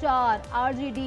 4 RGD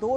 2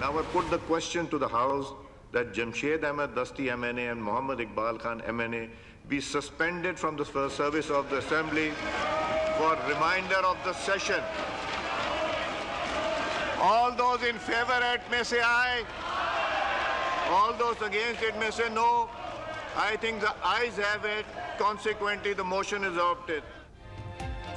Now I put the question to the House that Jamshed Ahmed Dasti MNA and Muhammad Iqbal Khan MNA be suspended from the service of the Assembly for remainder of the session. All those in favor it may say aye. All those against it may say no. I think the ayes have it. Consequently, the motion is adopted.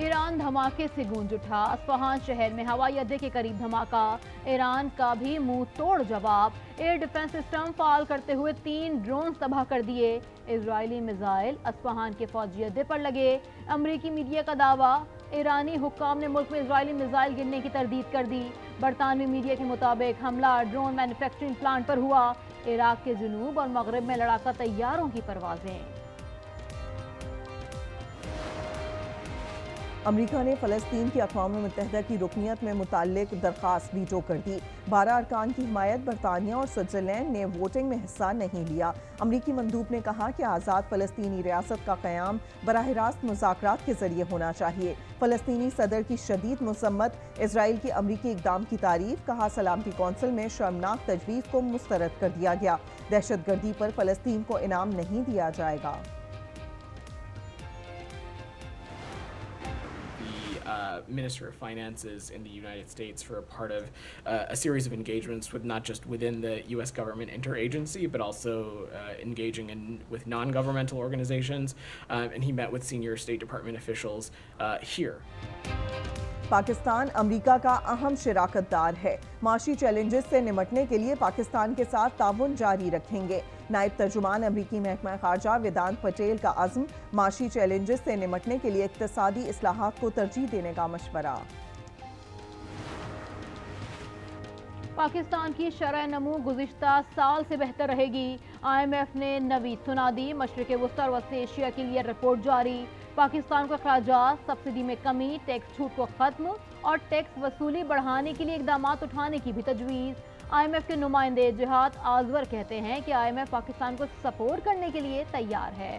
Iran دھماکے سے گونج اٹھا، Isfahan شہر میں ہوائی اڈے کے قریب دھماکہ، ایران کا بھی منہ توڑ جواب، ایئر ڈیفنس سسٹم فعال کرتے ہوئے 3 ڈرونز تباہ کر دیے، اسرائیلی میزائل اصفہان کے فوجی اڈے پر لگے، امریکی میڈیا کا دعویٰ، ایرانی حکام نے ملک میں اسرائیلی میزائل گرنے کی تردید کر دی، برطانوی میڈیا کے مطابق حملہ ڈرون مینوفیکچرنگ پلانٹ پر ہوا، عراق کے جنوب اور مغرب میں لڑاکا طیاروں کی پروازیں۔ امریکہ نے فلسطین کی اقوام متحدہ کی رکنیت میں متعلق درخواست ویٹو کر دی، 12 ارکان کی حمایت برطانیہ اور سوئٹزرلینڈ نے ووٹنگ میں حصہ نہیں لیا۔ امریکی مندوب نے کہا کہ آزاد فلسطینی ریاست کا قیام براہ راست مذاکرات کے ذریعے ہونا چاہیے۔ فلسطینی صدر کی شدید مذمت، اسرائیل کی امریکی اقدام کی تعریف، کہا سلامتی کونسل میں شرمناک تجویز کو مسترد کر دیا گیا، دہشت گردی پر فلسطین کو انعام نہیں دیا جائے گا۔ Minister of Finances in the United States for a part of a series of engagements with not just within the U.S. government interagency, but also engaging with non-governmental organizations, and he met with senior State Department officials here. Pakistan امریکہ کا اہم شراکت دار ہے، معاشی challenges سے نمٹنے کے لیے پاکستان کے ساتھ تعاون جاری رکھیں گے۔ نائب ترجمان امریکی محکمہ خارجہ ویدانت پٹیل کا عزم، معاشی چیلنجز سے نمٹنے کے لیے اقتصادی اصلاحات کو ترجیح دینے کا مشورہ۔ پاکستان کی شرح نمو گزشتہ سال سے بہتر رہے گی، IMF نے نوید سنا دی، مشرق وسطی اور وسطی ایشیا کے لیے رپورٹ جاری، پاکستان کو اخراجات، سبسڈی میں کمی، ٹیکس چھوٹ کو ختم اور ٹیکس وصولی بڑھانے کے لیے اقدامات اٹھانے کی بھی تجویز۔ IMF کے نمائندے جہاد آزور کہتے ہیں کہ IMF پاکستان کو سپورٹ کرنے کے لیے تیار ہے۔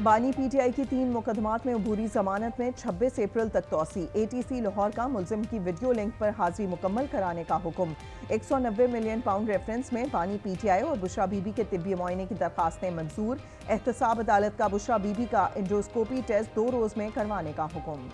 بانی پی ٹی آئی کی 3 مقدمات میں عبوری ضمانت میں 26 اپریل تک توسیع، ATC لاہور کا ملزم کی ویڈیو لنک پر حاضری مکمل کرانے کا حکم، 190 ملین پاؤنڈ ریفرنس میں بانی پی ٹی آئی اور بشرا بی بی کے طبی معائنے کی درخواستیں منظور، احتساب عدالت کا بشرا بی بی کا انڈوسکوپی ٹیسٹ 2 روز میں کروانے کا حکم۔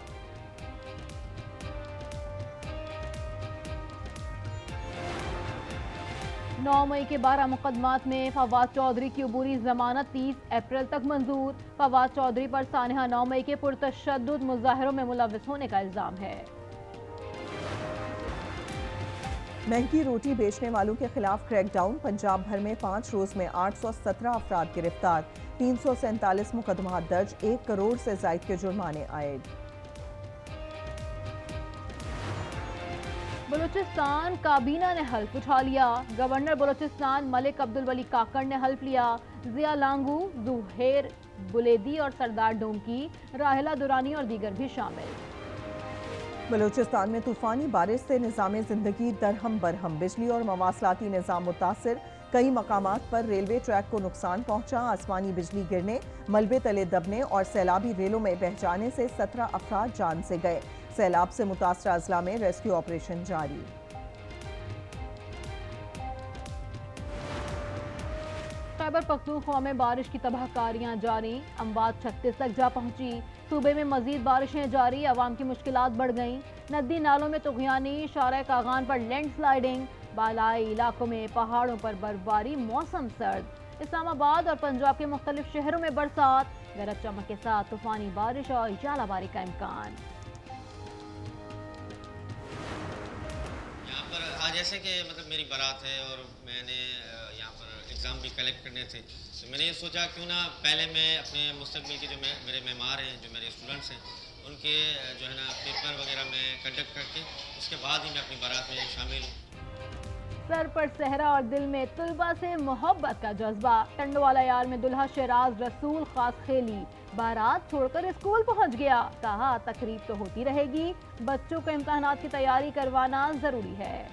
9 مئی کے 12 مقدمات میں فواد چودھری کی عبوری ضمانت 30 اپریل تک منظور، فواد چودھری پر سانحہ 9 مئی کے پرتشدد مظاہروں میں ملوث ہونے کا الزام ہے۔ مہنگی روٹی بیچنے والوں کے خلاف کریک ڈاؤن، پنجاب بھر میں 5 روز میں 817 افراد گرفتار، 347 مقدمات درج، 1 کروڑ سے زائد کے جرمانے عائد۔ بلوچستان کابینہ نے حلف اٹھا لیا، گورنر بلوچستان ملک عبدالولی کاکڑ نے حلف لیا، ضیاء لانگو، زہیر بلیدی اور سردار ڈومکی، راحلہ دورانی اور دیگر بھی شامل۔ بلوچستان میں طوفانی بارش سے نظام زندگی درہم برہم، بجلی اور مواصلاتی نظام متاثر، کئی مقامات پر ریلوے ٹریک کو نقصان پہنچا، آسمانی بجلی گرنے، ملبے تلے دبنے اور سیلابی ریلوں میں بہہ جانے سے 17 افراد جان سے گئے، سیلاب سے متاثرہ اضلاع میں ریسکیو آپریشن جاری۔ خیبر پختونخوا میں بارش کی تباہ کاریاں جاری، اموات 36 تک جا پہنچی، صوبے میں مزید بارشیں جاری، عوام کی مشکلات بڑھ گئیں، ندی نالوں میں طغیانی، شارع کاغان پر لینڈ سلائیڈنگ، بالائی علاقوں میں پہاڑوں پر برفباری، موسم سرد، اسلام آباد اور پنجاب کے مختلف شہروں میں برسات، گرج چمک کے ساتھ طوفانی بارش اور ژالہ باری کا امکان۔ یہاں پر آج جیسے کہ میری بارات ہے اور میں نے یہاں پر ایگزام بھی کلیکٹ کرنے تھے، تو میں نے یہ سوچا کیوں نہ پہلے میں اپنے مستقبل کے جو میرے معمار ہیں، جو میرے اسٹوڈنٹس ہیں، ان کے جو ہے نا پیپر وغیرہ میں کنڈکٹ کر کے اس کے بعد ہی میں اپنی بارات میں شامل ہوں۔ سر پر صحرا اور دل میں طلبہ سے محبت کا جذبہ، ٹنڈوالا یار میں دلہا شیراز رسول خاص خیلی، بارات چھوڑ کر اسکول پہنچ گیا، کہا تقریب تو ہوتی رہے گی، بچوں کو امتحانات کی تیاری کروانا ضروری ہے۔